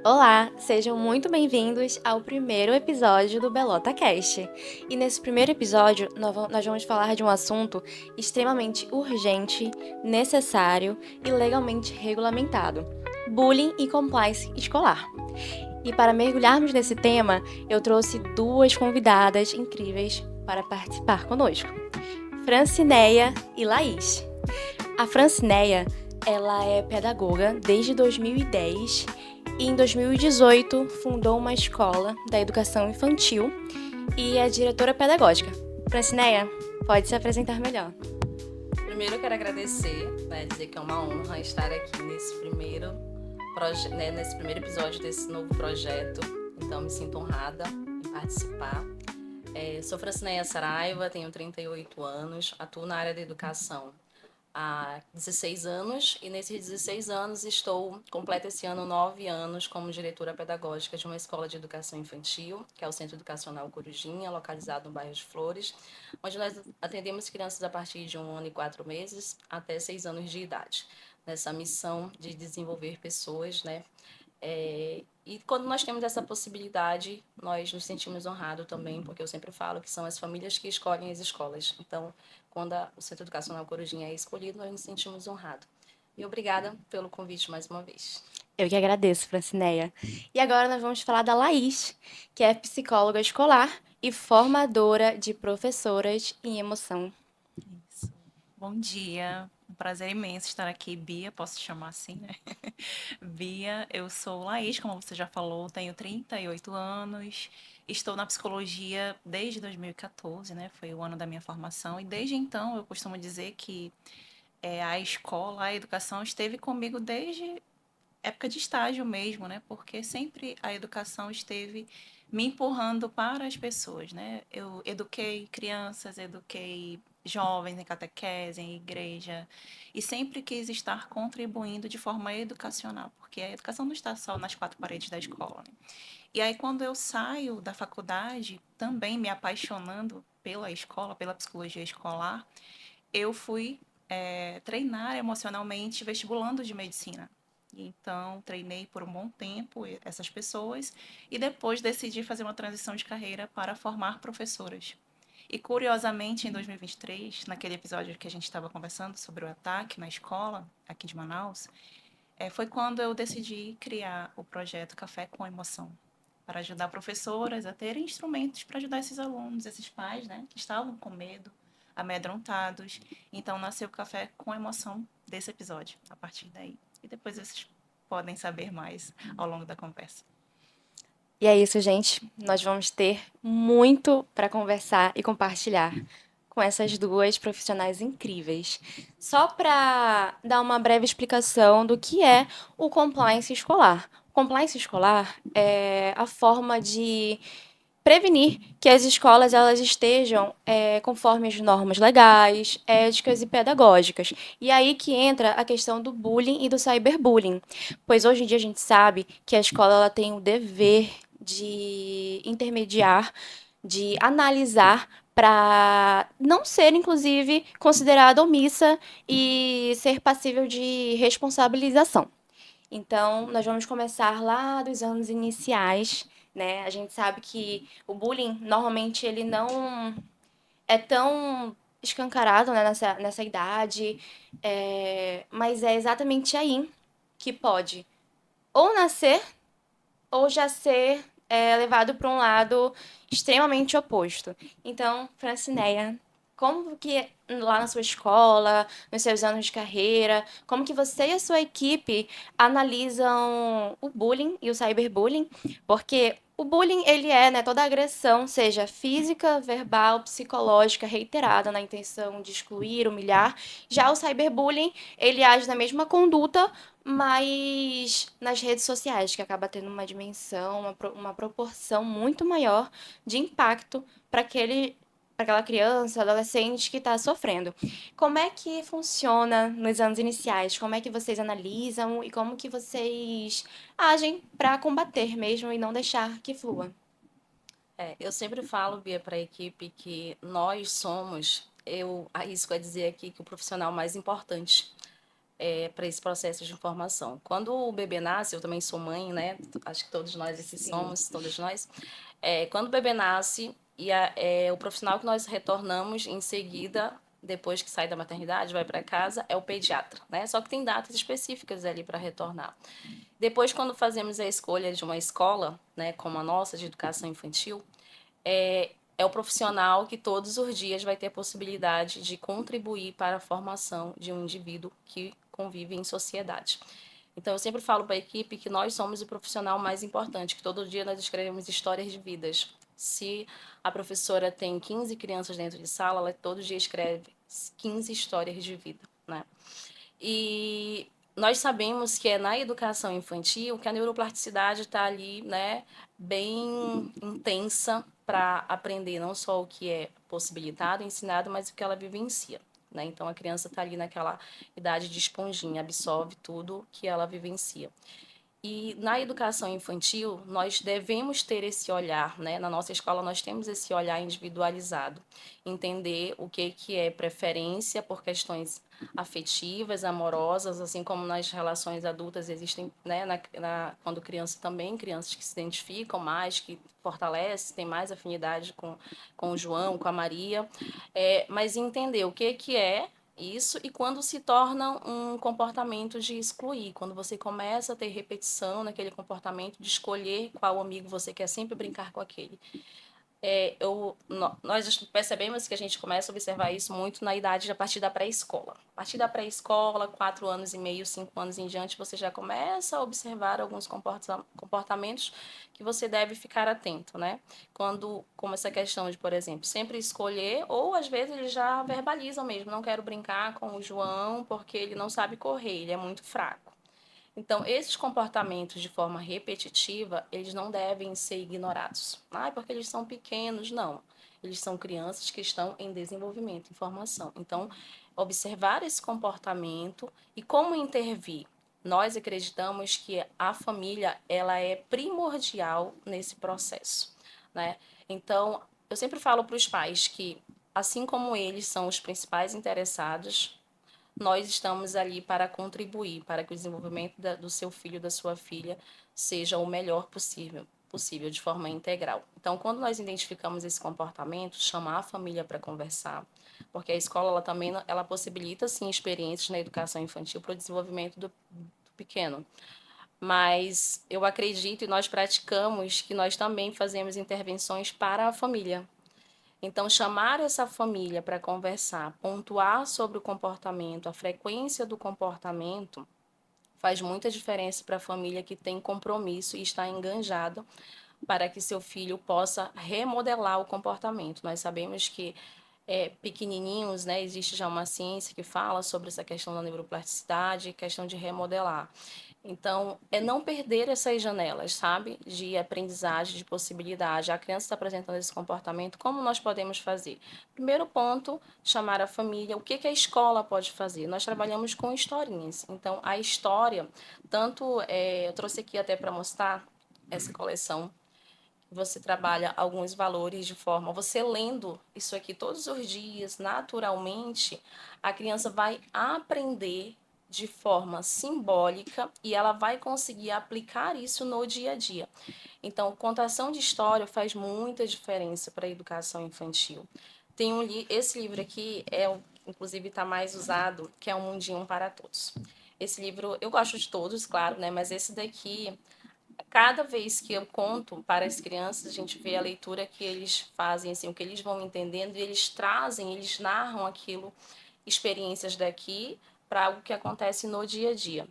Olá, sejam muito bem-vindos ao primeiro episódio do Belota Cast. E nesse primeiro episódio, nós vamos falar de um assunto extremamente urgente, necessário e legalmente regulamentado: bullying e compliance escolar. E para mergulharmos nesse tema, eu trouxe duas convidadas incríveis para participar conosco: Francineia e Laís. A Francineia, ela é pedagoga desde 2010 e em 2018 fundou uma escola da educação infantil e é diretora pedagógica. Francineia, pode se apresentar melhor. Primeiro eu quero agradecer, dizer que é uma honra estar aqui nesse primeiro episódio desse novo projeto. Então me sinto honrada em participar. Sou Francineia Saraiva, tenho 38 anos, atuo na área da educação há 16 anos e nesses 16 anos completo esse ano 9 anos como diretora pedagógica de uma escola de educação infantil, que é o Centro Educacional Corujinha, localizado no bairro de Flores, onde nós atendemos crianças a partir de 1 ano e 4 meses até 6 anos de idade, nessa missão de desenvolver pessoas, né? E quando nós temos essa possibilidade, nós nos sentimos honrados também, porque eu sempre falo que são as famílias que escolhem as escolas. Então, quando o Centro Educacional Corujinha é escolhido, nós nos sentimos honrados. E obrigada pelo convite mais uma vez. Eu que agradeço, Francineia. E agora nós vamos falar da Laís, que é psicóloga escolar e formadora de professoras em emoção. Isso. Bom dia, um prazer imenso estar aqui, Bia, posso te chamar assim, né? Bia, eu sou Laís, como você já falou, tenho 38 anos, estou na psicologia desde 2014, né? Foi o ano da minha formação, e desde então eu costumo dizer que a escola, a educação esteve comigo desde época de estágio mesmo, né? Porque sempre a educação esteve me empurrando para as pessoas, né? Eu eduquei crianças, eduquei jovens em catequese, em igreja, e sempre quis estar contribuindo de forma educacional, porque a educação não está só nas quatro paredes da escola, né? E aí, quando eu saio da faculdade, também me apaixonando pela escola, pela psicologia escolar, eu fui treinar emocionalmente vestibulando de medicina. Então, treinei por um bom tempo essas pessoas e depois decidi fazer uma transição de carreira para formar professoras. E curiosamente, em 2023, naquele episódio que a gente estava conversando sobre o ataque na escola aqui de Manaus, foi quando eu decidi criar o projeto Café com Emoção, para ajudar professoras a terem instrumentos para ajudar esses alunos, esses pais, né, que estavam com medo, amedrontados. Então, nasceu o Café com Emoção desse episódio, a partir daí. E depois vocês podem saber mais ao longo da conversa. E é isso, gente. Nós vamos ter muito para conversar e compartilhar com essas duas profissionais incríveis. Só para dar uma breve explicação do que é o compliance escolar. O compliance escolar é a forma de prevenir que as escolas elas estejam conforme as normas legais, éticas e pedagógicas. E aí que entra a questão do bullying e do cyberbullying, pois hoje em dia a gente sabe que a escola ela tem o dever de intermediar, de analisar para não ser, inclusive, considerada omissa e ser passível de responsabilização. Então, nós vamos começar lá dos anos iniciais, né? A gente sabe que o bullying, normalmente, ele não é tão escancarado, né, nessa idade, mas é exatamente aí que pode ou nascer ou já ser levado para um lado extremamente oposto. Então, Francineia, como que lá na sua escola, nos seus anos de carreira, como que você e a sua equipe analisam o bullying e o cyberbullying? Porque o bullying, ele é, né, toda agressão, seja física, verbal, psicológica, reiterada na intenção de excluir, humilhar. Já o cyberbullying, ele age na mesma conduta, mas nas redes sociais, que acaba tendo uma dimensão, uma proporção muito maior de impacto para aquela criança, adolescente que está sofrendo. Como é que funciona nos anos iniciais? Como é que vocês analisam e como que vocês agem para combater mesmo e não deixar que flua? Eu sempre falo, Bia, para a equipe que nós somos, eu arrisco a dizer aqui que o profissional mais importante para esse processo de informação. Quando o bebê nasce, eu também sou mãe, né? Acho que todos nós aqui somos, todas nós. Quando o bebê nasce, o profissional que nós retornamos em seguida, depois que sai da maternidade, vai para casa, é o pediatra, né? Só que tem datas específicas ali para retornar. Depois, quando fazemos a escolha de uma escola, né, como a nossa, de educação infantil, é o profissional que todos os dias vai ter a possibilidade de contribuir para a formação de um indivíduo que convive em sociedade. Então, eu sempre falo para a equipe que nós somos o profissional mais importante, que todo dia nós escrevemos histórias de vidas. Se a professora tem 15 crianças dentro de sala, ela todo dia escreve 15 histórias de vida, né? E nós sabemos que é na educação infantil que a neuroplasticidade está ali, né, bem intensa para aprender não só o que é possibilitado, ensinado, mas o que ela vivencia. Né? Então, a criança está ali naquela idade de esponjinha, absorve tudo que ela vivencia. E na educação infantil, nós devemos ter esse olhar, né? Na nossa escola, nós temos esse olhar individualizado. Entender o que é preferência por questões afetivas, amorosas, assim como nas relações adultas existem, né? Quando criança também, crianças que se identificam mais, que fortalecem, têm mais afinidade com o João, com a Maria. Mas entender o que é isso, e quando se torna um comportamento de excluir, quando você começa a ter repetição naquele comportamento de escolher qual amigo você quer sempre brincar com aquele. Nós percebemos que a gente começa a observar isso muito na idade a partir da pré-escola. A partir da pré-escola, 4 anos e meio, 5 anos em diante, você já começa a observar alguns comportamentos que você deve ficar atento, né? Como essa questão de, por exemplo, sempre escolher, ou às vezes eles já verbalizam mesmo, não quero brincar com o João porque ele não sabe correr, ele é muito fraco. Então, esses comportamentos de forma repetitiva, eles não devem ser ignorados. Porque eles são pequenos, não. Eles são crianças que estão em desenvolvimento, em formação. Então, observar esse comportamento e como intervir. Nós acreditamos que a família ela é primordial nesse processo, né? Então, eu sempre falo para os pais que, assim como eles são os principais interessados, nós estamos ali para contribuir para que o desenvolvimento do seu filho, da sua filha, seja o melhor possível, de forma integral. Então, quando nós identificamos esse comportamento, chamar a família para conversar, porque a escola ela também ela possibilita sim experiências na educação infantil para o desenvolvimento do pequeno. Mas eu acredito e nós praticamos que nós também fazemos intervenções para a família. Então, chamar essa família para conversar, pontuar sobre o comportamento, a frequência do comportamento, faz muita diferença para a família que tem compromisso e está enganjada para que seu filho possa remodelar o comportamento. Nós sabemos que pequenininhos, né, existe já uma ciência que fala sobre essa questão da neuroplasticidade, questão de remodelar. Então, é não perder essas janelas, sabe? De aprendizagem, de possibilidade. A criança está apresentando esse comportamento, como nós podemos fazer? Primeiro ponto, chamar a família. O que a escola pode fazer? Nós trabalhamos com historinhas. Então, a história, eu trouxe aqui até para mostrar essa coleção. Você trabalha alguns valores de forma... Você lendo isso aqui todos os dias, naturalmente, a criança vai aprender de forma simbólica e ela vai conseguir aplicar isso no dia a dia. Então, contação de história faz muita diferença para a educação infantil. Esse livro aqui, inclusive está mais usado, que é Um Mundinho para Todos. Esse livro, eu gosto de todos, claro, né? Mas esse daqui, cada vez que eu conto para as crianças, a gente vê a leitura que eles fazem, assim, o que eles vão entendendo, e eles narram aquilo, experiências daqui, para algo que acontece no dia a dia.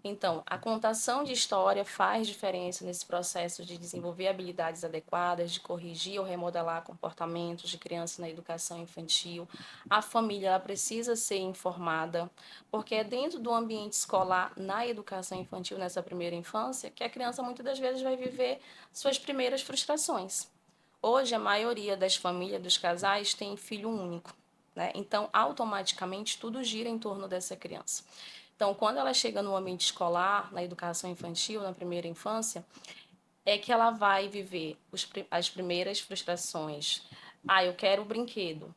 Então, a contação de história faz diferença nesse processo de desenvolver habilidades adequadas, de corrigir ou remodelar comportamentos de criança na educação infantil. A família ela precisa ser informada, porque é dentro do ambiente escolar, na educação infantil, nessa primeira infância, que a criança muitas das vezes vai viver suas primeiras frustrações. Hoje, a maioria das famílias, dos casais, tem filho único, né? Então, automaticamente, tudo gira em torno dessa criança. Então, quando ela chega no ambiente escolar, na educação infantil, na primeira infância, é que ela vai viver as primeiras frustrações. Eu quero o brinquedo.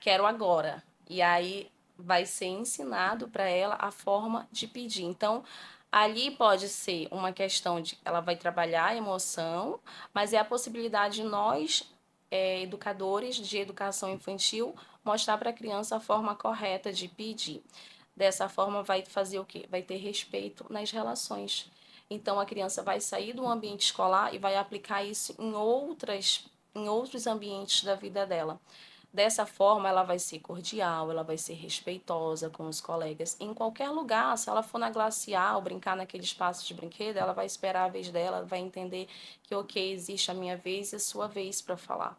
Quero agora. E aí vai ser ensinado para ela a forma de pedir. Então, ali pode ser uma questão de ela vai trabalhar a emoção, mas é a possibilidade de nós, educadores de educação infantil, mostrar para a criança a forma correta de pedir. Dessa forma, vai fazer o quê? Vai ter respeito nas relações. Então, a criança vai sair do ambiente escolar e vai aplicar isso em outros ambientes da vida dela. Dessa forma, ela vai ser cordial, ela vai ser respeitosa com os colegas. Em qualquer lugar, se ela for na glacial, brincar naquele espaço de brinquedo, ela vai esperar a vez dela, vai entender que, ok, existe a minha vez e a sua vez para falar.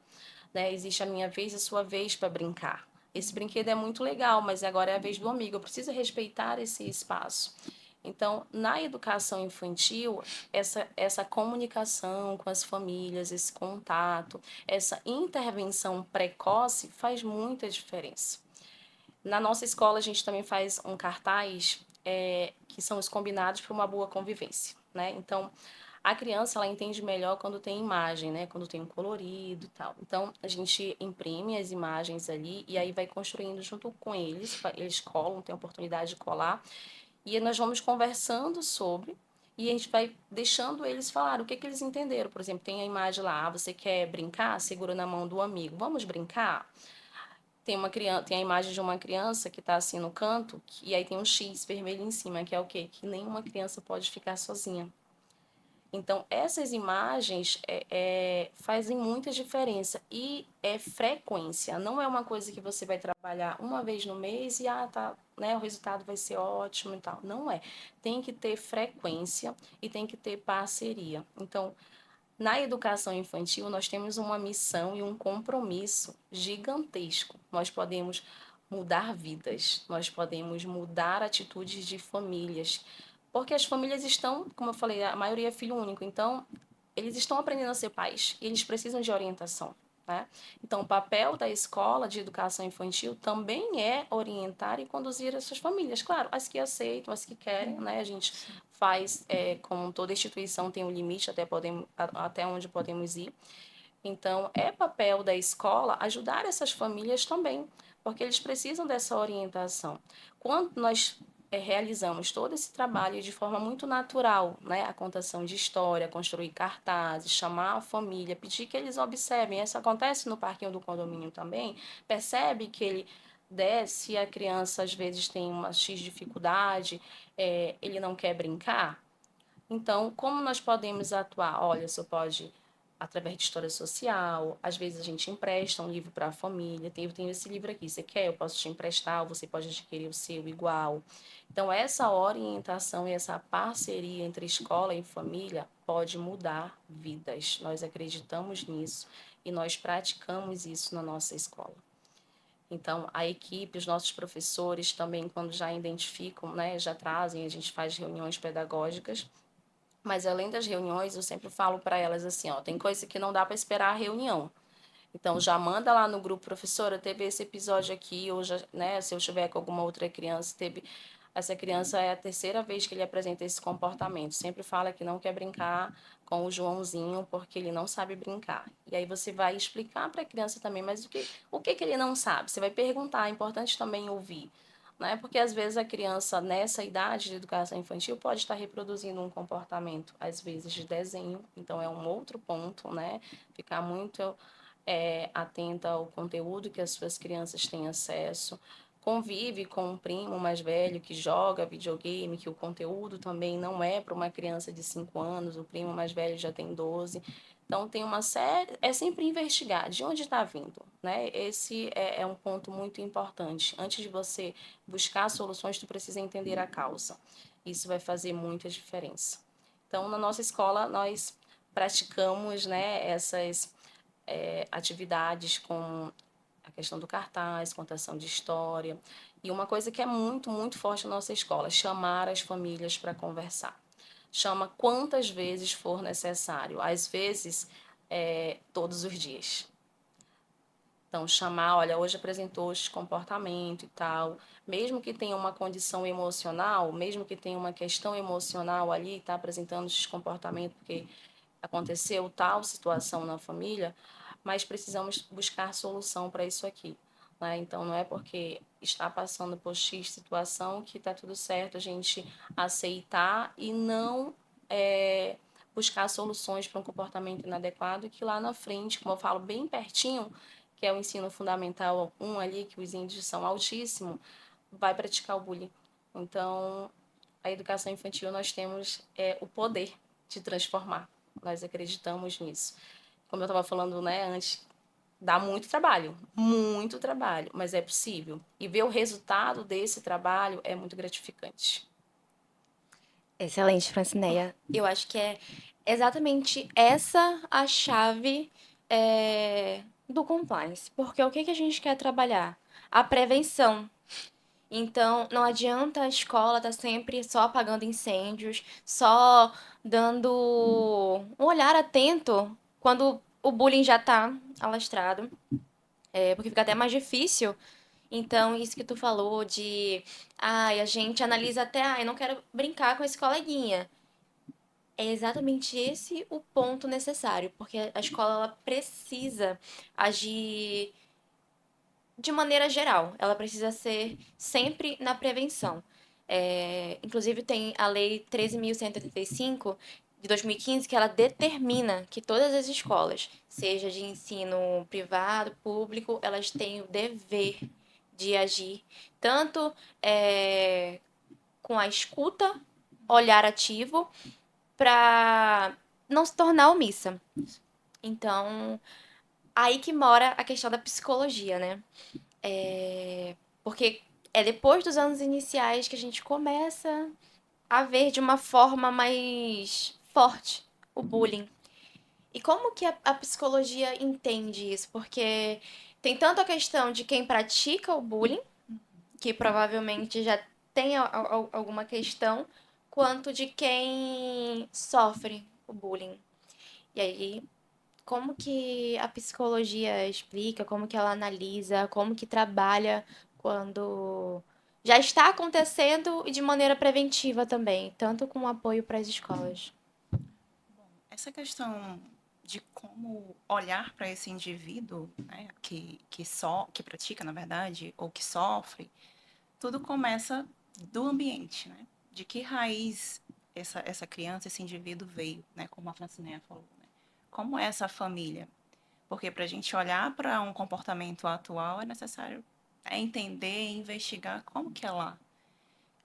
Né? Existe a minha vez e a sua vez para brincar. Esse brinquedo é muito legal, mas agora é a vez do amigo. Eu preciso respeitar esse espaço. Então, na educação infantil, essa comunicação com as famílias, esse contato, essa intervenção precoce faz muita diferença. Na nossa escola, a gente também faz um cartaz que são os combinados para uma boa convivência, né? Então, a criança, ela entende melhor quando tem imagem, né? Quando tem um colorido e tal. Então, a gente imprime as imagens ali e aí vai construindo junto com eles. Eles colam, tem a oportunidade de colar. E nós vamos conversando sobre e a gente vai deixando eles falar o que, que eles entenderam. Por exemplo, tem a imagem lá, você quer brincar? Segura na mão do amigo. Vamos brincar? Tem uma criança, tem a imagem de uma criança que está assim no canto, e aí tem um X vermelho em cima, que é o quê? Que nenhuma criança pode ficar sozinha. Então, essas imagens fazem muita diferença e é frequência. Não é uma coisa que você vai trabalhar uma vez no mês e tá, né, o resultado vai ser ótimo e tal. Não é. Tem que ter frequência e tem que ter parceria. Então, na educação infantil, nós temos uma missão e um compromisso gigantesco. Nós podemos mudar vidas, nós podemos mudar atitudes de famílias, porque as famílias estão, como eu falei, a maioria é filho único, então eles estão aprendendo a ser pais e eles precisam de orientação. Né? Então, o papel da escola de educação infantil também é orientar e conduzir essas famílias. Claro, as que aceitam, as que querem, né? A gente faz, como toda instituição tem um limite até onde podemos ir. Então, é papel da escola ajudar essas famílias também, porque eles precisam dessa orientação. Quando nós realizamos todo esse trabalho de forma muito natural, né? A contação de história, construir cartazes, chamar a família, pedir que eles observem. Isso acontece no parquinho do condomínio também. Percebe que ele desce, a criança às vezes tem uma X dificuldade, ele não quer brincar. Então, como nós podemos atuar? Olha, você pode através de história social, às vezes a gente empresta um livro para a família, eu tenho esse livro aqui, você quer? Eu posso te emprestar, ou você pode adquirir o seu igual. Então, essa orientação e essa parceria entre escola e família pode mudar vidas. Nós acreditamos nisso e nós praticamos isso na nossa escola. Então, a equipe, os nossos professores também, quando já identificam, né, já trazem, a gente faz reuniões pedagógicas. Mas além das reuniões, eu sempre falo para elas assim, ó, tem coisa que não dá para esperar a reunião. Então já manda lá no grupo, professora, teve esse episódio aqui, ou já, né, se eu tiver com alguma outra criança, teve essa criança é a terceira vez que ele apresenta esse comportamento. Sempre fala que não quer brincar com o Joãozinho porque ele não sabe brincar. E aí você vai explicar para a criança também, mas o que ele não sabe? Você vai perguntar, é importante também ouvir. Né? Porque às vezes a criança nessa idade de educação infantil pode estar reproduzindo um comportamento, às vezes de desenho, então é um outro ponto, né? Ficar muito atenta ao conteúdo que as suas crianças têm acesso. Convive com um primo mais velho que joga videogame, que o conteúdo também não é para uma criança de 5 anos, o primo mais velho já tem 12. Então, tem uma série. É sempre investigar de onde está vindo. Né? Esse é um ponto muito importante. Antes de você buscar soluções, tu precisa entender a causa. Isso vai fazer muita diferença. Então, na nossa escola, nós praticamos, né, essas atividades com a questão do cartaz, contação de história. E uma coisa que é muito, muito forte na nossa escola, chamar as famílias para conversar. Chama quantas vezes for necessário, às vezes todos os dias. Então, chamar, olha, hoje apresentou este comportamento e tal, mesmo que tenha uma condição emocional, mesmo que tenha uma questão emocional ali, está apresentando esse comportamento porque aconteceu tal situação na família, mas precisamos buscar solução para isso aqui. né? Então, não é porque está passando por X situação que está tudo certo a gente aceitar e não buscar soluções para um comportamento inadequado que lá na frente, como eu falo, bem pertinho, que é o ensino fundamental 1 ali, que os índices são altíssimos, vai praticar o bullying. Então, a educação infantil nós temos o poder de transformar. Nós acreditamos nisso. Como eu estava falando, né, antes, dá muito trabalho, mas é possível. E ver o resultado desse trabalho é muito gratificante. Excelente, Francineia. Eu acho que é exatamente essa a chave do compliance. Porque o que que a gente quer trabalhar? A prevenção. Então, não adianta a escola estar sempre só apagando incêndios, só dando um olhar atento quando o bullying já está alastrado, porque fica até mais difícil. Então, isso que tu falou de, ai, a gente analisa até, ai, não quero brincar com esse coleguinha. É exatamente esse o ponto necessário, porque a escola ela precisa agir de maneira geral. Ela precisa ser sempre na prevenção. Inclusive, tem a Lei 13.185 de 2015 que ela determina que todas as escolas, seja de ensino privado, público, elas têm o dever de agir tanto com a escuta, olhar ativo, para não se tornar omissa. Então, aí que mora a questão da psicologia, né? Porque é depois dos anos iniciais que a gente começa a ver de uma forma mais forte o bullying. E como que a psicologia entende isso? Porque tem tanto a questão de quem pratica o bullying, que provavelmente já tem alguma questão, quanto de quem sofre o bullying. E aí, como que a psicologia explica, como que ela analisa, como que trabalha quando já está acontecendo e de maneira preventiva também, tanto com apoio para as escolas. Bom, essa questão de como olhar para esse indivíduo, né, que pratica, na verdade, ou que sofre, tudo começa do ambiente, né? De que raiz essa criança, esse indivíduo veio, né? Como a Francineia falou, né? Como é essa família? Porque para a gente olhar para um comportamento atual é necessário entender e investigar como que ela,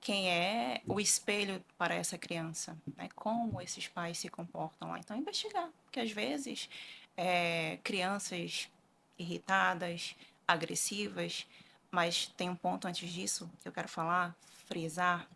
quem é o espelho para essa criança, né? Como esses pais se comportam lá. Então, investigar, porque às vezes crianças irritadas, agressivas, mas tem um ponto antes disso que eu quero falar, frisar,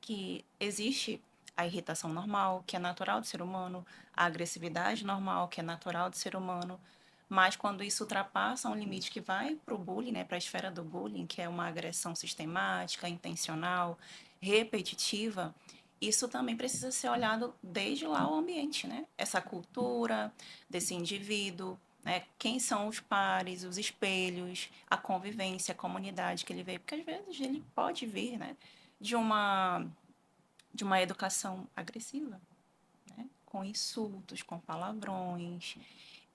que existe a irritação normal, que é natural do ser humano, a agressividade normal, que é natural do ser humano, mas quando isso ultrapassa um limite que vai para o bullying, né, para a esfera do bullying, que é uma agressão sistemática, intencional, repetitiva, isso também precisa ser olhado desde lá o ambiente, né? Essa cultura desse indivíduo, né? Quem são os pares, os espelhos, a convivência, a comunidade que ele veio, porque às vezes ele pode vir, né, de uma educação agressiva, né? Com insultos, com palavrões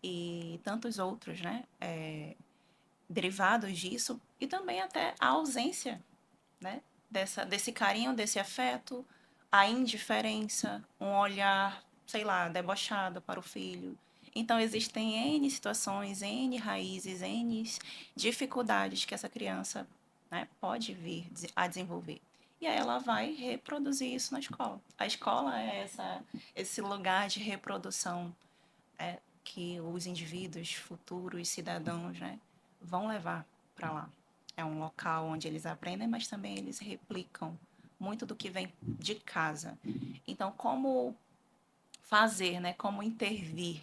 e tantos outros, né? Derivados disso, e também até a ausência, né? Desse carinho, desse afeto, a indiferença, um olhar, sei lá, debochado para o filho. Então, existem N situações, N raízes, N dificuldades que essa criança, né, pode vir a desenvolver. E aí ela vai reproduzir isso na escola. A escola é esse lugar de reprodução, que os indivíduos, futuros cidadãos, né, vão levar para lá. É um local onde eles aprendem, mas também eles replicam muito do que vem de casa. Então, como fazer, né, como intervir,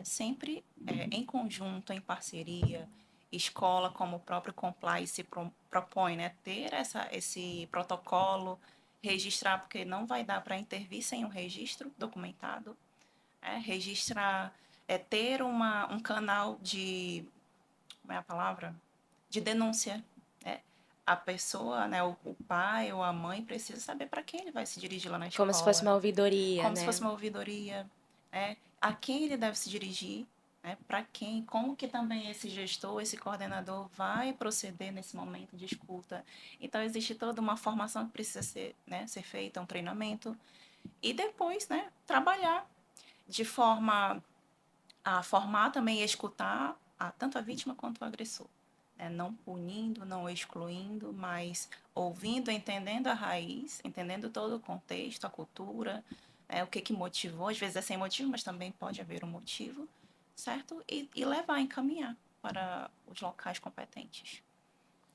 sempre em conjunto, em parceria, escola, como o próprio Compliance se propõe, né, ter esse protocolo, registrar, porque não vai dar para intervir sem um registro documentado, registrar, ter um canal de, como é a palavra? De denúncia, né? A pessoa, né, o pai ou a mãe precisa saber para quem ele vai se dirigir lá na Como se fosse escola, uma ouvidoria, como se né? fosse uma ouvidoria, a quem ele deve se dirigir, né? Para quem, como que também esse gestor, esse coordenador vai proceder nesse momento de escuta. Então, existe toda uma formação que precisa ser, né, ser feita, um treinamento, e depois, né, trabalhar de forma a formar também e escutar tanto a vítima quanto o agressor. Né? Não punindo, não excluindo, mas ouvindo, entendendo a raiz, entendendo todo o contexto, a cultura, o que que motivou. Às vezes é sem motivo, mas também pode haver um motivo, certo? E levar, encaminhar para os locais competentes.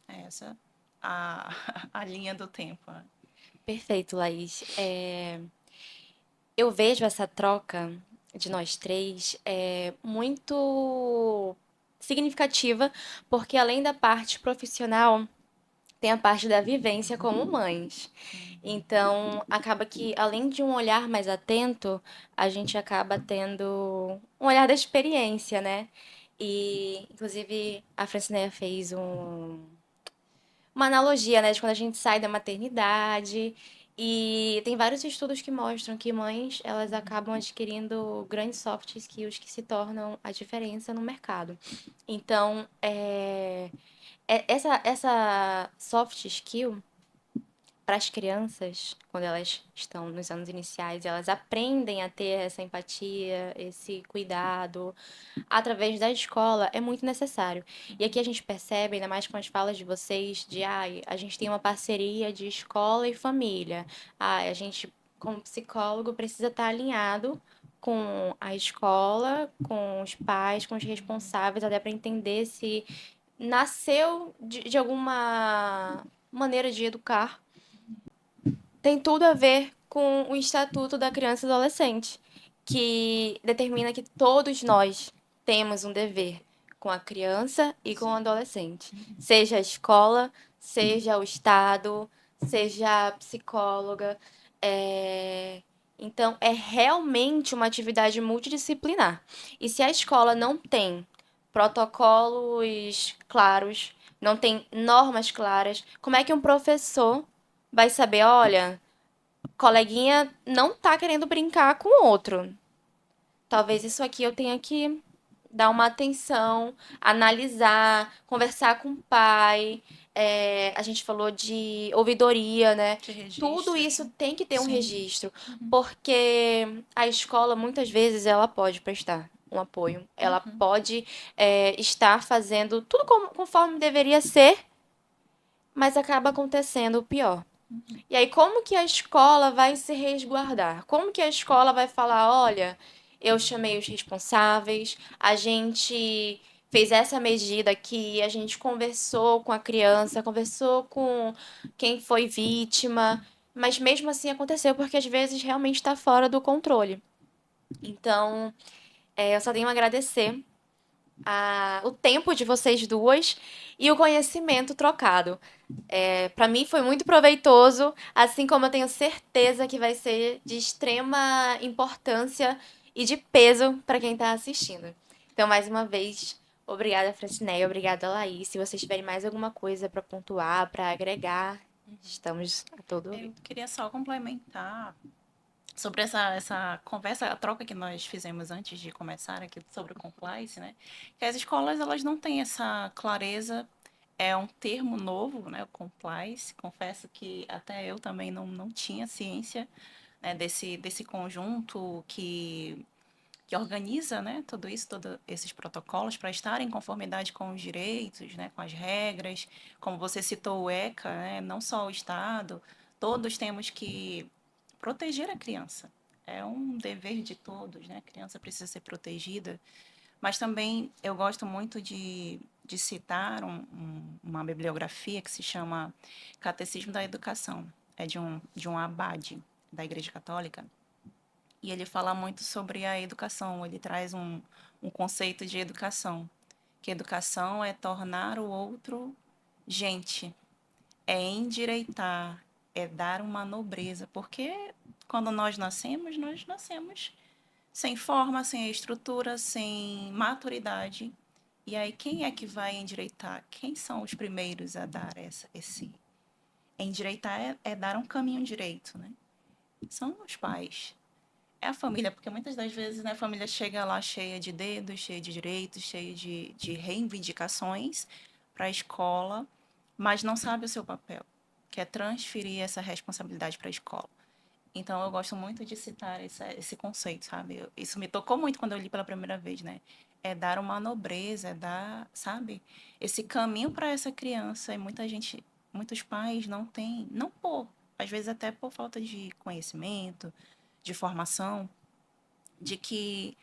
É essa a, a linha do tempo. Né? Perfeito, Laís. Eu vejo essa troca de nós três muito significativa, porque além da parte profissional, tem a parte da vivência como mães. Então, acaba que, além de um olhar mais atento, a gente acaba tendo um olhar da experiência, né? E, inclusive, a Francineia fez uma analogia, né, de quando a gente sai da maternidade. E tem vários estudos que mostram que mães, elas acabam adquirindo grandes soft skills que se tornam a diferença no mercado. Então, essa soft skill para as crianças, quando elas estão nos anos iniciais, elas aprendem a ter essa empatia, esse cuidado, através da escola, é muito necessário. E aqui a gente percebe, ainda mais com as falas de vocês, de a gente tem uma parceria de escola e família. A gente, como psicólogo, precisa estar alinhado com a escola, com os pais, com os responsáveis, até para entender se nasceu de alguma maneira de educar. Tem tudo a ver com o Estatuto da Criança e Adolescente, que determina que todos nós temos um dever com a criança e com o adolescente, seja a escola, seja o Estado, seja a psicóloga. Então, é realmente uma atividade multidisciplinar. E se a escola não tem protocolos claros, não tem normas claras, como é que um professor vai saber, olha, coleguinha não tá querendo brincar com o outro. Talvez isso aqui eu tenha que dar uma atenção, analisar, conversar com o pai. A gente falou de ouvidoria, né? De registros, Tudo isso né? tem que ter um Sim. registro, porque a escola muitas vezes ela pode prestar um apoio, ela pode estar fazendo tudo conforme deveria ser, mas acaba acontecendo o pior. E aí, como que a escola vai se resguardar? Como que a escola vai falar, olha, eu chamei os responsáveis, a gente fez essa medida aqui, a gente conversou com a criança, conversou com quem foi vítima, mas mesmo assim aconteceu porque às vezes realmente está fora do controle. Então, eu só tenho a agradecer o tempo de vocês duas e o conhecimento trocado. Para mim foi muito proveitoso, assim como eu tenho certeza que vai ser de extrema importância e de peso para quem está assistindo. Então, mais uma vez, obrigada, Francineia, obrigada, Laís. Se vocês tiverem mais alguma coisa para pontuar, para agregar, estamos a todo Eu ouvido. queria só complementar sobre essa conversa, a troca que nós fizemos antes de começar aqui sobre o compliance, né? Que as escolas elas não têm essa clareza, é um termo novo, né? O compliance. Confesso que até eu também não tinha ciência, né, desse conjunto que organiza, né, tudo isso, todos esses protocolos para estar em conformidade com os direitos, né, com as regras. Como você citou o ECA, né, não só o Estado, todos temos que proteger a criança. É um dever de todos, né? A criança precisa ser protegida. Mas também eu gosto muito de citar uma bibliografia que se chama Catecismo da Educação. É de um abade da Igreja Católica. E ele fala muito sobre a educação. Ele traz um conceito de educação. Que educação é tornar o outro gente, é endireitar, é dar uma nobreza, porque quando nós nascemos sem forma, sem estrutura, sem maturidade. E aí quem é que vai endireitar? Quem são os primeiros a dar esse endireitar é dar um caminho direito, né? São os pais. é a família, porque muitas das vezes, né, a família chega lá cheia de dedos, cheia de direitos, cheia de reivindicações para a escola, mas não sabe o seu papel, que é transferir essa responsabilidade para a escola. Então, eu gosto muito de citar esse conceito, sabe? Isso me tocou muito quando eu li pela primeira vez, né? É dar uma nobreza, é dar, sabe? Esse caminho para essa criança. E muita gente, muitos pais não têm, não por, às vezes até por falta de conhecimento, de formação, de que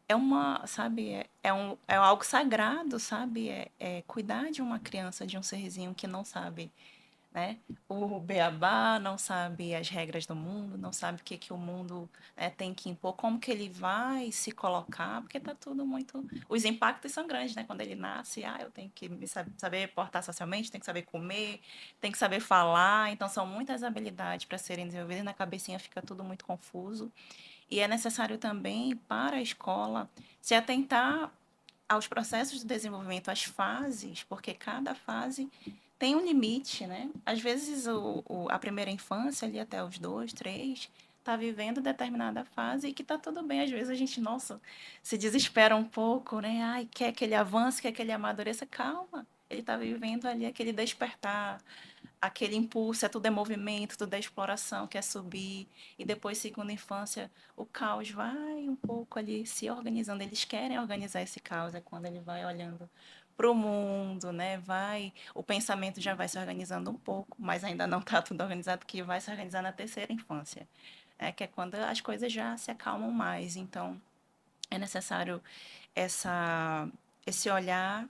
é uma, sabe? É algo sagrado, sabe? É cuidar de uma criança, de um serzinho que não sabe, né? O beabá não sabe as regras do mundo, não sabe o que que o mundo, né, tem que impor, como que ele vai se colocar, porque tá tudo muito... Os impactos são grandes, né? Quando ele nasce, eu tenho que saber portar socialmente, tenho que saber comer, tenho que saber falar, então são muitas habilidades para serem desenvolvidas e na cabecinha fica tudo muito confuso. E é necessário também, para a escola, se atentar aos processos de desenvolvimento, às fases, porque cada fase tem um limite, né? Às vezes a primeira infância, ali até os 2, 3, está vivendo determinada fase e que está tudo bem. Às vezes a gente, nossa, se desespera um pouco, né? Ai, quer que ele avance, quer que ele amadureça. Calma, ele está vivendo ali aquele despertar, aquele impulso, tudo é movimento, tudo é exploração, quer subir. E depois, segunda infância, o caos vai um pouco ali se organizando. Eles querem organizar esse caos, é quando ele vai olhando para o mundo, né? O pensamento já vai se organizando um pouco, mas ainda não está tudo organizado, que vai se organizar na terceira infância, que é quando as coisas já se acalmam mais. Então, é necessário essa, esse olhar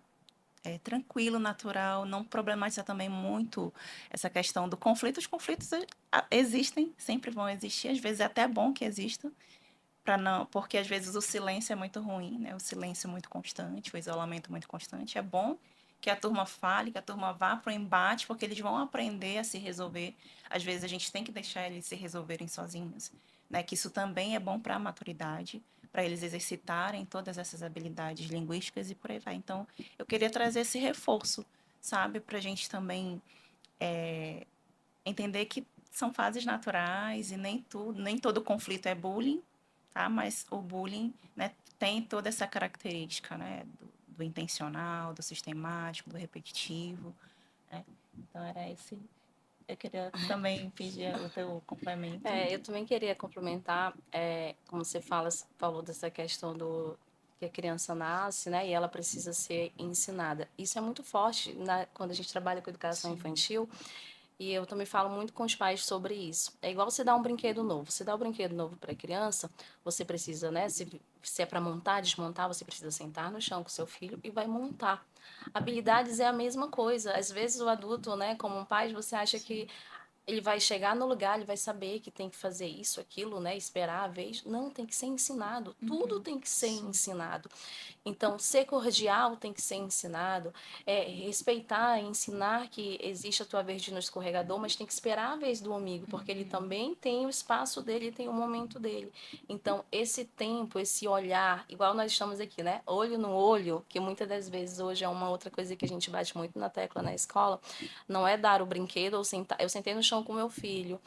tranquilo, natural, não problematizar também muito essa questão do conflito. Os conflitos existem, sempre vão existir, às vezes é até bom que existam, para não, porque às vezes o silêncio é muito ruim, né? O silêncio muito constante, o isolamento muito constante. É bom que a turma fale, que a turma vá para o embate, porque eles vão aprender a se resolver. Às vezes a gente tem que deixar eles se resolverem sozinhos, né? Que isso também é bom para a maturidade, para eles exercitarem todas essas habilidades linguísticas e por aí vai. Então, eu queria trazer esse reforço, sabe, para a gente também entender que são fases naturais e nem todo conflito é bullying, tá? Mas o bullying, né, tem toda essa característica, né, do intencional, do sistemático, do repetitivo, né? Então era esse. Eu queria também pedir o teu complemento. Eu também queria complementar, como você falou dessa questão do que a criança nasce, né, e ela precisa ser ensinada. Isso é muito forte quando a gente trabalha com educação Sim. infantil. E eu também falo muito com os pais sobre isso. É igual você dar um brinquedo novo. Você dá um brinquedo novo para a criança, você precisa, né? Se é para montar, desmontar, você precisa sentar no chão com seu filho e vai montar. Habilidades é a mesma coisa. Às vezes o adulto, né, como um pai, você acha que ele vai chegar no lugar, ele vai saber que tem que fazer isso, aquilo, né? Esperar a vez. Não, tem que ser ensinado. Tudo tem que ser ensinado. Então, ser cordial tem que ser ensinado, respeitar, ensinar que existe a tua vez de ir no escorregador, mas tem que esperar a vez do amigo, porque ele também tem o espaço dele, tem o momento dele. Então, esse tempo, esse olhar, igual nós estamos aqui, né? Olho no olho, que muitas das vezes hoje é uma outra coisa que a gente bate muito na tecla na escola, não é dar o brinquedo ou sentar. Eu sentei no chão com meu filho,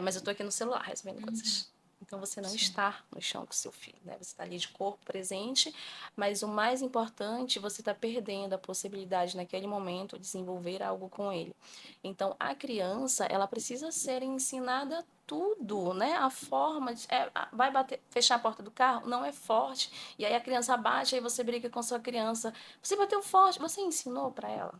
mas eu tô aqui no celular resolvendo coisas. Então você não está no chão com seu filho, né? Você está ali de corpo presente, mas o mais importante, você está perdendo a possibilidade naquele momento de desenvolver algo com ele. Então a criança, ela precisa ser ensinada tudo, né? A forma de, vai bater, fechar a porta do carro, não é forte. E aí a criança bate, aí você briga com sua criança. Você bateu forte, você ensinou para ela?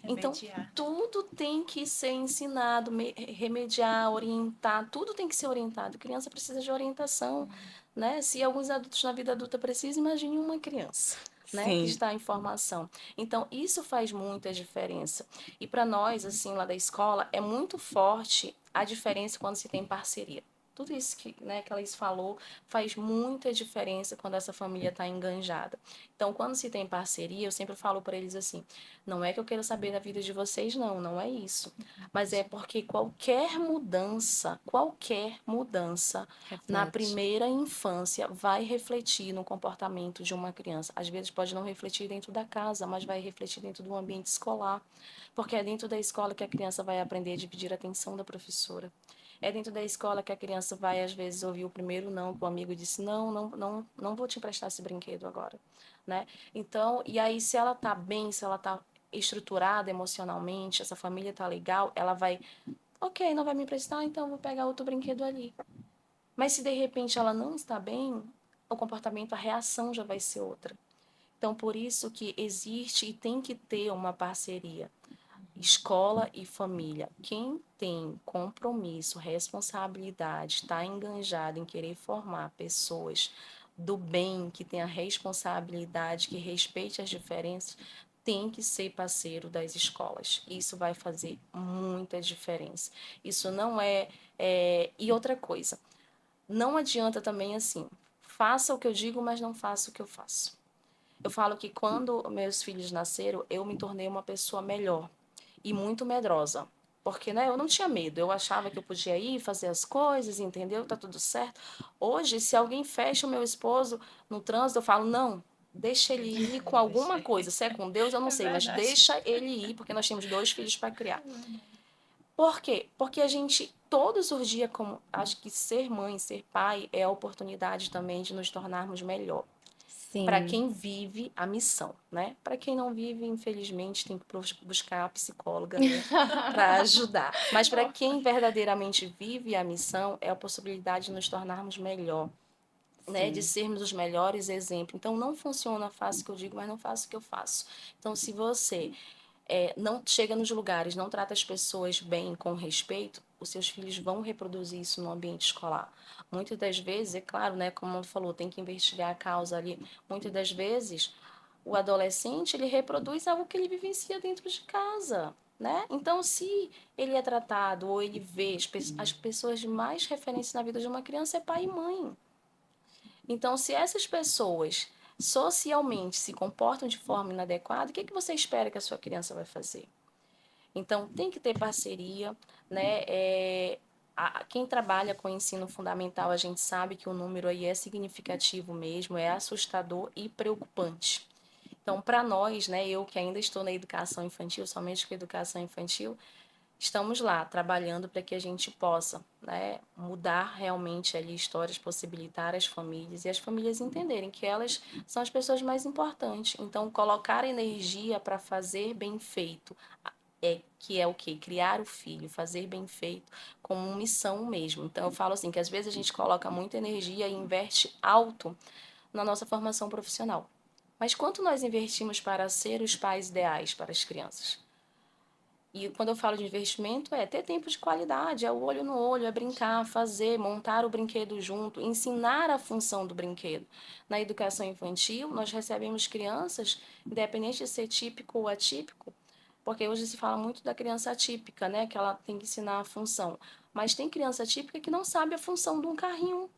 Então, Remediar. tudo tem que ser ensinado, remediar, orientar, tudo tem que ser orientado. A criança precisa de orientação, né? Se alguns adultos na vida adulta precisam, imagine uma criança, né, que Sim. está em formação. Então, isso faz muita diferença. E para nós, assim, lá da escola, é muito forte a diferença quando se tem parceria. Tudo isso que, né, que a Laís falou faz muita diferença quando essa família está enganjada. Então, quando se tem parceria, eu sempre falo para eles assim: não é que eu quero saber da vida de vocês, não, não é isso. Mas é porque qualquer mudança na Reflete. primeira infância vai refletir no comportamento de uma criança. Às vezes pode não refletir dentro da casa, mas vai refletir dentro do ambiente escolar. Porque é dentro da escola que a criança vai aprender a dividir a atenção da professora. É dentro da escola que a criança vai, às vezes, ouvir o primeiro não, que o amigo disse, não vou te emprestar esse brinquedo agora, né? Então, e aí se ela tá bem, se ela tá estruturada emocionalmente, essa família tá legal, ela vai, ok, não vai me emprestar, então eu vou pegar outro brinquedo ali. Mas se de repente ela não está bem, o comportamento, a reação já vai ser outra. Então, por isso que existe e tem que ter uma parceria. Escola e família. Quem tem compromisso, responsabilidade, está enganjado em querer formar pessoas do bem, que tenha responsabilidade, que respeite as diferenças, tem que ser parceiro das escolas. Isso vai fazer muita diferença. Isso não E outra coisa, não adianta também assim, faça o que eu digo, mas não faça o que eu faço. Eu falo que quando meus filhos nasceram, eu me tornei uma pessoa melhor e muito medrosa. Porque, né, eu não tinha medo, eu achava que eu podia ir fazer as coisas, entendeu? Tá tudo certo. Hoje, se alguém fecha o meu esposo no trânsito, eu falo, não, deixa ele ir com alguma coisa. Se é com Deus, eu não É sei, mas verdade. deixa ele ir, porque nós temos 2 filhos para criar. Por quê? Porque a gente, todos os dias, como acho que ser mãe, ser pai, é a oportunidade também de nos tornarmos melhor. Para Sim. quem vive a missão, né? Para quem não vive, infelizmente, tem que buscar a psicóloga para ajudar. Mas para quem verdadeiramente vive a missão, é a possibilidade de nos tornarmos melhor, né? De Sim. sermos os melhores exemplos. Então, não funciona, faço o que eu digo, mas não faço o que eu faço. Então, se você não chega nos lugares, não trata as pessoas bem, com respeito, os seus filhos vão reproduzir isso no ambiente escolar. Muitas das vezes, é claro, né, como falou, tem que investigar a causa ali. Muitas das vezes, o adolescente, ele reproduz algo que ele vivencia dentro de casa, né? Então, se ele é tratado ou ele vê as pessoas de mais referência na vida de uma criança é pai e mãe. Então, se essas pessoas socialmente se comportam de forma inadequada, o que você espera que a sua criança vai fazer? Então, tem que ter parceria, né? Quem trabalha com ensino fundamental, a gente sabe que o número aí é significativo mesmo, é assustador e preocupante. Então, para nós, né, eu que ainda estou na educação infantil, somente com educação infantil, estamos lá trabalhando para que a gente possa, né, mudar realmente ali histórias, possibilitar as famílias e as famílias entenderem que elas são as pessoas mais importantes. Então, colocar energia para fazer bem feito, que é o quê? Criar o filho, fazer bem feito, como missão mesmo. Então, eu falo assim, que às vezes a gente coloca muita energia e investe alto na nossa formação profissional. Mas quanto nós investimos para ser os pais ideais para as crianças? E quando eu falo de investimento, é ter tempo de qualidade, é o olho no olho, é brincar, fazer, montar o brinquedo junto, ensinar a função do brinquedo. Na educação infantil, nós recebemos crianças, independente de ser típico ou atípico, porque hoje se fala muito da criança atípica, né, que ela tem que ensinar a função. Mas tem criança atípica que não sabe a função de um carrinho,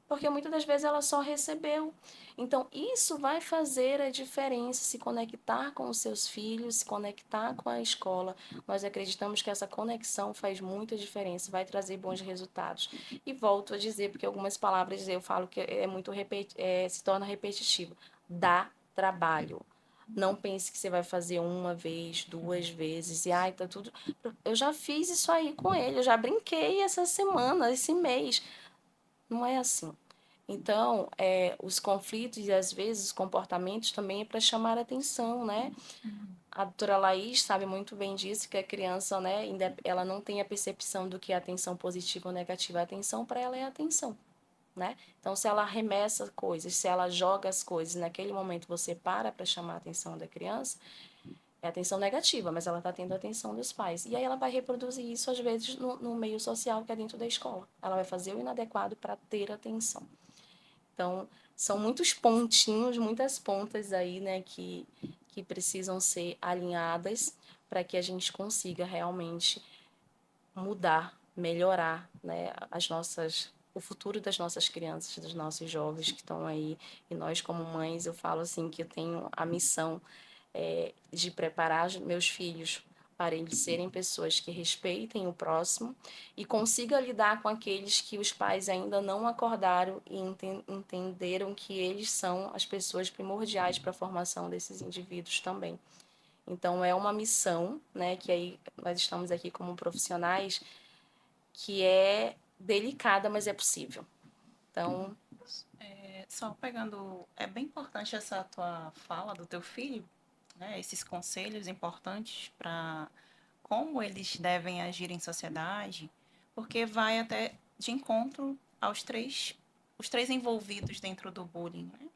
porque muitas das vezes ela só recebeu. Então, isso vai fazer a diferença, se conectar com os seus filhos, se conectar com a escola. Nós acreditamos que essa conexão faz muita diferença, vai trazer bons resultados. E volto a dizer, porque algumas palavras eu falo que se torna repetitivo. Dá trabalho. Não pense que você vai fazer uma vez, 2 vezes, e ai, tá tudo. Eu já fiz isso aí com ele, eu já brinquei essa semana, esse mês. Não é assim. Então, os conflitos e às vezes os comportamentos também é para chamar a atenção, né? A doutora Laís sabe muito bem disso, que a criança, né, ela não tem a percepção do que é atenção positiva ou negativa. A atenção para ela é atenção, né? Então, se ela arremessa coisas, se ela joga as coisas, naquele momento você para chamar a atenção da criança, é atenção negativa, mas ela está tendo a atenção dos pais. E aí ela vai reproduzir isso, às vezes, no meio social que é dentro da escola. Ela vai fazer o inadequado para ter atenção. Então, são muitos pontinhos, muitas pontas aí, né, que precisam ser alinhadas para que a gente consiga realmente mudar, melhorar, né, o futuro das nossas crianças, dos nossos jovens que estão aí. E nós, como mães, eu falo assim que eu tenho a missão de preparar meus filhos para eles serem pessoas que respeitem o próximo e consiga lidar com aqueles que os pais ainda não acordaram e entenderam que eles são as pessoas primordiais para a formação desses indivíduos também. Então é uma missão, né, que aí nós estamos aqui como profissionais, que é delicada, mas é possível. Então, Só pegando, é bem importante essa tua fala do teu filho, né? Esses conselhos importantes para como eles devem agir em sociedade, porque vai até de encontro os três envolvidos dentro do bullying, né?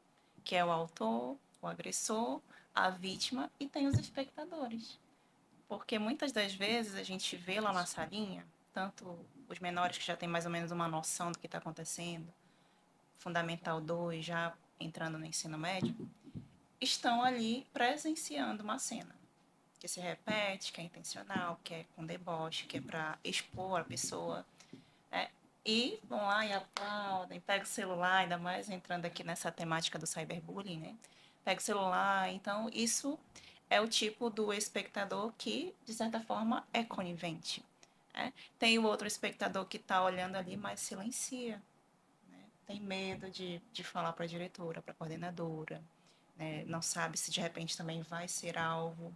Que é o autor, o agressor, a vítima e tem os espectadores. Porque muitas das vezes a gente vê lá na salinha, tanto os menores que já têm mais ou menos uma noção do que está acontecendo, Fundamental 2 já entrando no ensino médio, estão ali presenciando uma cena que se repete, que é intencional, que é com deboche, que é para expor a pessoa, né? E vão lá e aplaudem, pega o celular, ainda mais entrando aqui nessa temática do cyberbullying, né? Pega o celular, então isso é o tipo do espectador que, de certa forma, é conivente, né? Tem o outro espectador que está olhando ali, mas silencia, né? Tem medo de falar para a diretora, para a coordenadora, né? Não sabe se de repente também vai ser alvo,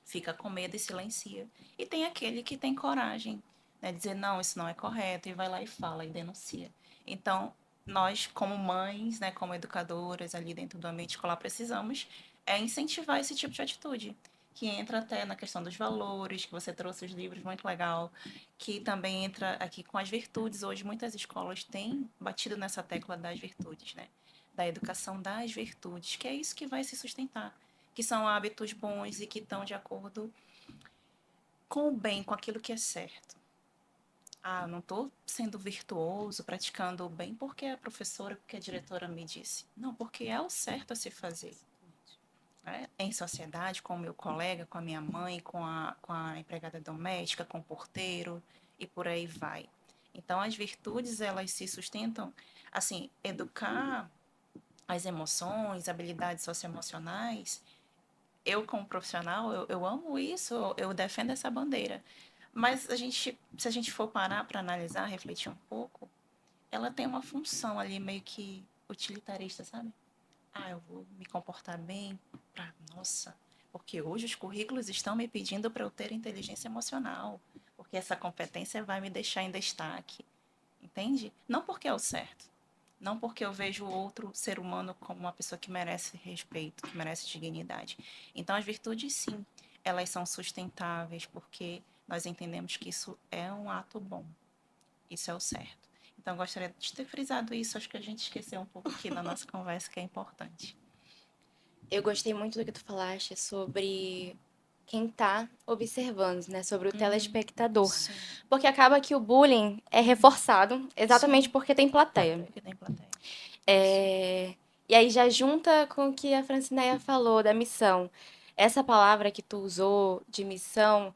fica com medo e silencia. E tem aquele que tem coragem, né, de dizer, não, isso não é correto, e vai lá e fala e denuncia. Então, nós, como mães, né, como educadoras ali dentro do ambiente escolar, precisamos incentivar esse tipo de atitude, que entra até na questão dos valores, que você trouxe os livros, muito legal, que também entra aqui com as virtudes. Hoje, muitas escolas têm batido nessa tecla das virtudes, né? Da educação das virtudes, que é isso que vai se sustentar, que são hábitos bons e que estão de acordo com o bem, com aquilo que é certo. Ah, não estou sendo virtuoso, praticando o bem porque a professora, porque a diretora me disse. Não, porque é o certo a se fazer. Né? Em sociedade, com o meu colega, com a minha mãe, com a empregada doméstica, com o porteiro e por aí vai. Então, as virtudes, elas se sustentam, assim, educar as emoções, habilidades socioemocionais. Eu, como profissional, eu amo isso, eu defendo essa bandeira. Mas se a gente for parar para analisar, refletir um pouco, ela tem uma função ali meio que utilitarista, sabe? Ah, eu vou me comportar bem para, nossa, porque hoje os currículos estão me pedindo para eu ter inteligência emocional, porque essa competência vai me deixar em destaque, entende? Não porque é o certo, não porque eu vejo o outro ser humano como uma pessoa que merece respeito, que merece dignidade. Então, as virtudes, sim, elas são sustentáveis porque nós entendemos que isso é um ato bom. Isso é o certo. Então, gostaria de ter frisado isso. Acho que a gente esqueceu um pouco aqui na nossa conversa, que é importante. Eu gostei muito do que tu falaste sobre quem tá observando, né? Sobre o telespectador. Sim, Porque acaba que o bullying é reforçado exatamente sim, porque tem plateia. porque tem plateia. É, E aí já junta com o que a Francineia falou da missão. Essa palavra que tu usou de missão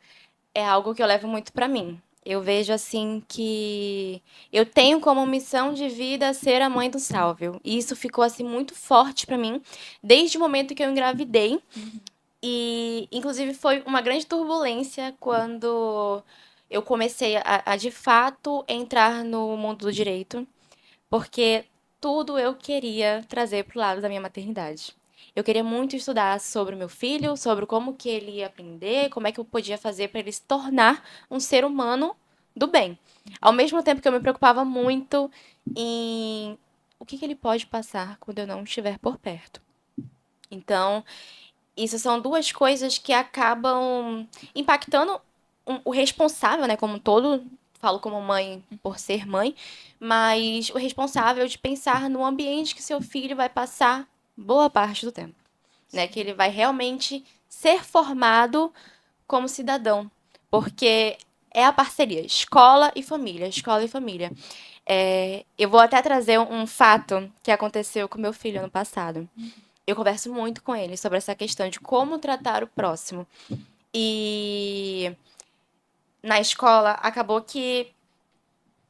é algo que eu levo muito pra mim. Eu vejo assim que eu tenho como missão de vida ser a mãe do Salvio. E isso ficou assim muito forte pra mim desde o momento que eu engravidei. E inclusive foi uma grande turbulência quando eu comecei a de fato entrar no mundo do direito, porque tudo eu queria trazer pro lado da minha maternidade. Eu queria muito estudar sobre o meu filho, sobre como que ele ia aprender, como é que eu podia fazer para ele se tornar um ser humano do bem. Ao mesmo tempo que eu me preocupava muito em o que que ele pode passar quando eu não estiver por perto. Então, isso são duas coisas que acabam impactando o responsável, né, como um todo, falo como mãe por ser mãe, mas o responsável de pensar no ambiente que seu filho vai passar boa parte do tempo, né, que ele vai realmente ser formado como cidadão, porque é a parceria escola e família, escola e família. Eu vou até trazer um fato que aconteceu com meu filho ano passado. Eu converso muito com ele sobre essa questão de como tratar o próximo. E na escola acabou que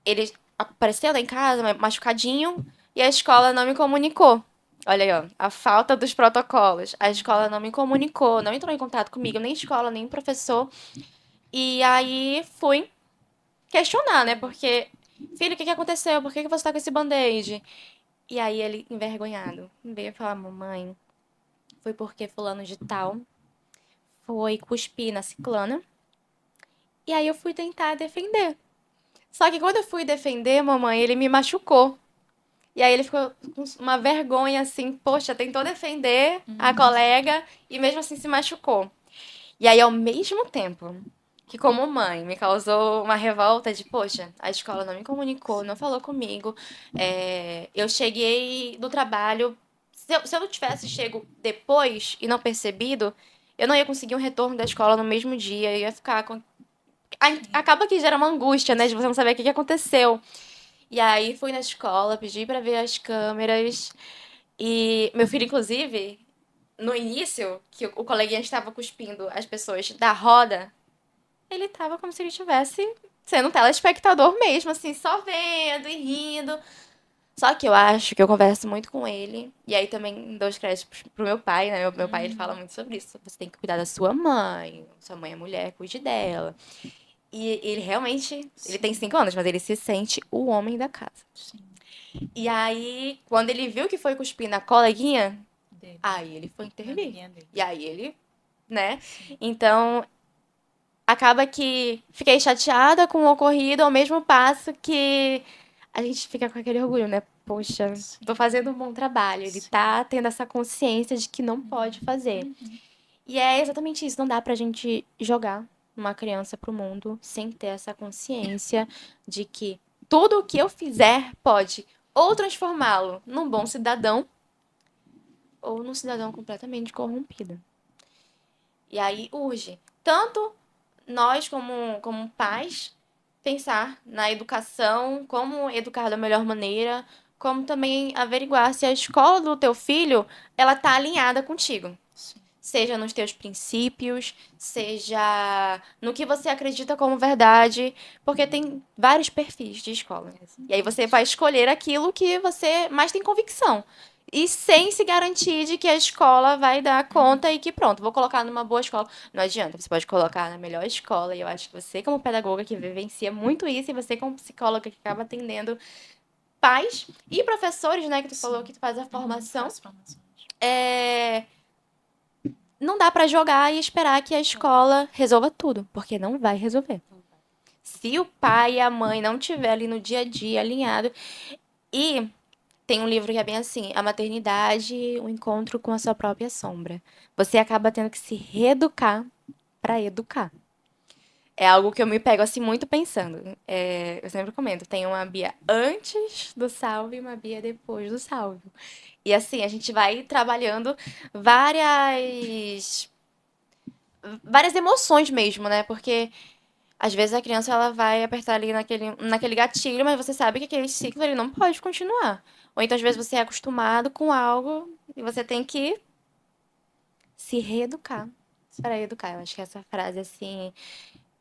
ele apareceu lá em casa machucadinho e a escola não me comunicou. Olha aí, ó, a falta dos protocolos. A escola não me comunicou, não entrou em contato comigo, nem escola, nem professor. E aí fui questionar, né? Porque, filho, o que que aconteceu? Por que que você tá com esse band-aid? E aí ele, envergonhado, veio falar, mamãe, foi porque fulano de tal foi cuspir na ciclana. E aí eu fui tentar defender. Só que quando eu fui defender, mamãe, ele me machucou. E aí ele ficou com uma vergonha assim, poxa, tentou defender a colega e mesmo assim se machucou. E aí, ao mesmo tempo que, como mãe, me causou uma revolta de, poxa, a escola não me comunicou, não falou comigo. Eu cheguei do trabalho. Se eu não tivesse chego depois e não percebido, eu não ia conseguir um retorno da escola no mesmo dia. Eu ia ficar com. Acaba que gera uma angústia, né? De você não saber o que que aconteceu. E aí fui na escola, pedi pra ver as câmeras. E meu filho, inclusive, no início, que o coleguinha estava cuspindo as pessoas da roda, ele tava como se ele estivesse sendo um telespectador mesmo, assim, só vendo e rindo. Só que eu acho que eu converso muito com ele. E aí também dou os créditos pro meu pai, né? Meu pai, ele fala muito sobre isso. Você tem que cuidar da sua mãe. Sua mãe é mulher, cuide dela. E ele realmente, ele tem 5 anos, mas ele se sente o homem da casa. Sim. E aí, quando ele viu que foi cuspir na coleguinha, Dele. aí ele foi Na intervir. amiguinha dele. E aí ele, né? Então, acaba que fiquei chateada com o ocorrido ao mesmo passo que a gente fica com aquele orgulho, né? Poxa, Sim. tô fazendo um bom trabalho. Ele Sim. tá tendo essa consciência de que não pode fazer. E é exatamente isso. Não dá pra gente jogar uma criança pro mundo sem ter essa consciência de que tudo o que eu fizer pode ou transformá-lo num bom cidadão ou num cidadão completamente corrompido. E aí urge tanto nós, como pais, pensar na educação, como educar da melhor maneira, como também averiguar se a escola do teu filho ela tá alinhada contigo. Sim. Seja nos teus princípios, seja no que você acredita como verdade, porque tem vários perfis de escola. E aí você vai escolher aquilo que você mais tem convicção. E sem se garantir de que a escola vai dar conta e que pronto, vou colocar numa boa escola. Não adianta, você pode colocar na melhor escola. E eu acho que você, como pedagoga que vivencia muito isso, e você, como psicóloga que acaba atendendo pais e professores, né, que tu falou que tu faz a formação, Faço formações. não dá pra jogar e esperar que a escola resolva tudo, porque não vai resolver. Se o pai e a mãe não tiver ali no dia a dia alinhado. E tem um livro que é bem assim, A Maternidade, o encontro com a sua própria sombra. Você acaba tendo que se reeducar pra educar. É algo que eu me pego assim muito pensando. Eu sempre comento, tem uma Bia antes do salve e uma Bia depois do salve. E assim, a gente vai trabalhando várias emoções mesmo, né? Porque às vezes a criança ela vai apertar ali naquele gatilho, mas você sabe que aquele ciclo ele não pode continuar. Ou então às vezes você é acostumado com algo e você tem que se reeducar para educar. Eu acho que essa frase assim,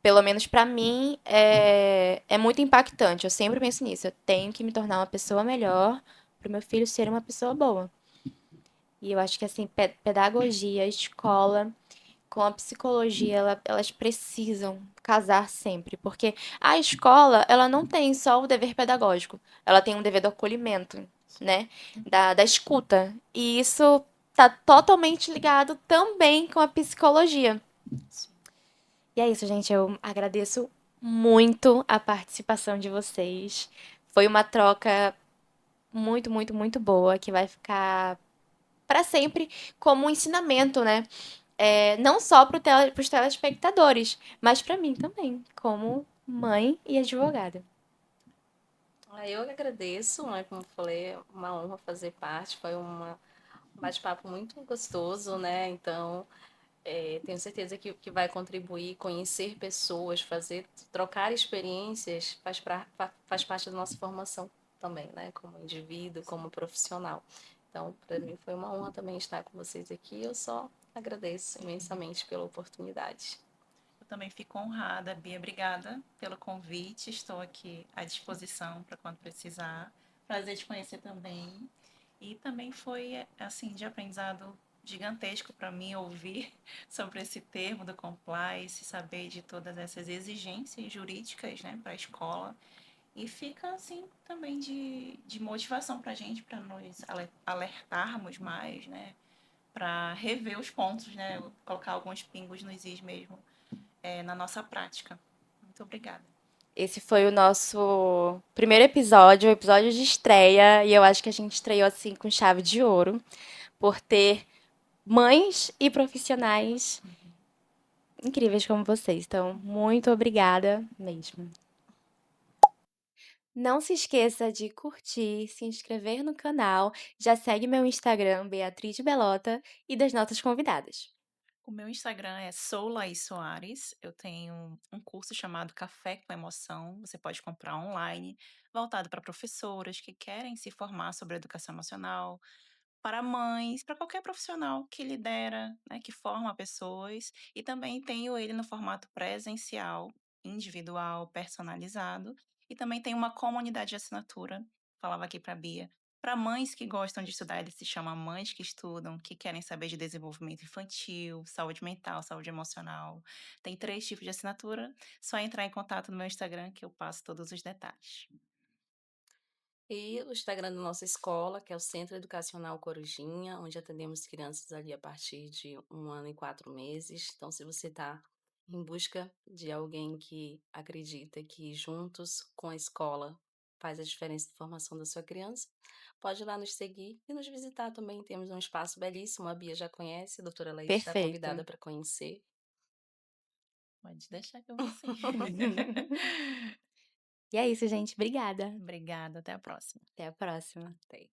pelo menos pra mim, é muito impactante. Eu sempre penso nisso. Eu tenho que me tornar uma pessoa melhor para o meu filho ser uma pessoa boa. E eu acho que assim, pedagogia, escola com a psicologia, elas precisam casar sempre, porque a escola, ela não tem só o dever pedagógico, ela tem um dever do acolhimento, né? Da escuta. E isso tá totalmente ligado também com a psicologia. E é isso, gente. Eu agradeço muito a participação de vocês. Foi uma troca muito, muito, muito boa que vai ficar para sempre como um ensinamento, né? Não só para os telespectadores, mas para mim também, como mãe e advogada. Eu que agradeço, né? Como eu falei, é uma honra fazer parte. Foi um bate-papo muito gostoso, né? Então, tenho certeza que vai contribuir, conhecer pessoas, trocar experiências, faz parte da nossa formação também, né? Como indivíduo, como profissional. Então, para mim foi uma honra também estar com vocês aqui. Eu só agradeço imensamente pela oportunidade. Eu também fico honrada, Bia. Obrigada pelo convite. Estou aqui à disposição para quando precisar. Prazer te conhecer também. E também foi, assim, de aprendizado gigantesco para mim ouvir sobre esse termo do compliance, saber de todas essas exigências jurídicas, né, para a escola. E fica, assim, também de motivação para a gente, para nos alertarmos mais, né, para rever os pontos, né, colocar alguns pingos nos is mesmo na nossa prática. Muito obrigada. Esse foi o nosso primeiro episódio, o episódio de estreia, e eu acho que a gente estreou assim com chave de ouro, por ter mães e profissionais incríveis como vocês. Então, muito obrigada mesmo. Não se esqueça de curtir, se inscrever no canal, já segue meu Instagram, Beatriz Belota, e das nossas convidadas. O meu Instagram é sou Laís Soares. Eu tenho um curso chamado Café com Emoção. Você pode comprar online, voltado para professoras que querem se formar sobre educação emocional, para mães, para qualquer profissional que lidera, né, que forma pessoas. E também tenho ele no formato presencial, individual, personalizado. E também tem uma comunidade de assinatura, falava aqui para a Bia, para mães que gostam de estudar. Ele se chama Mães que Estudam, que querem saber de desenvolvimento infantil, saúde mental, saúde emocional. Tem 3 tipos de assinatura. Só entrar em contato no meu Instagram que eu passo todos os detalhes. E o Instagram da nossa escola, que é o Centro Educacional Corujinha, onde atendemos crianças ali a partir de 1 ano e 4 meses. Então, se você está em busca de alguém que acredita que juntos com a escola faz a diferença na formação da sua criança, pode ir lá nos seguir e nos visitar também. Temos um espaço belíssimo, a Bia já conhece, a doutora Laís está convidada Perfeito. para conhecer. Pode deixar que eu vou sim. E é isso, gente. Obrigada. Obrigada, até a próxima. Até a próxima. Até.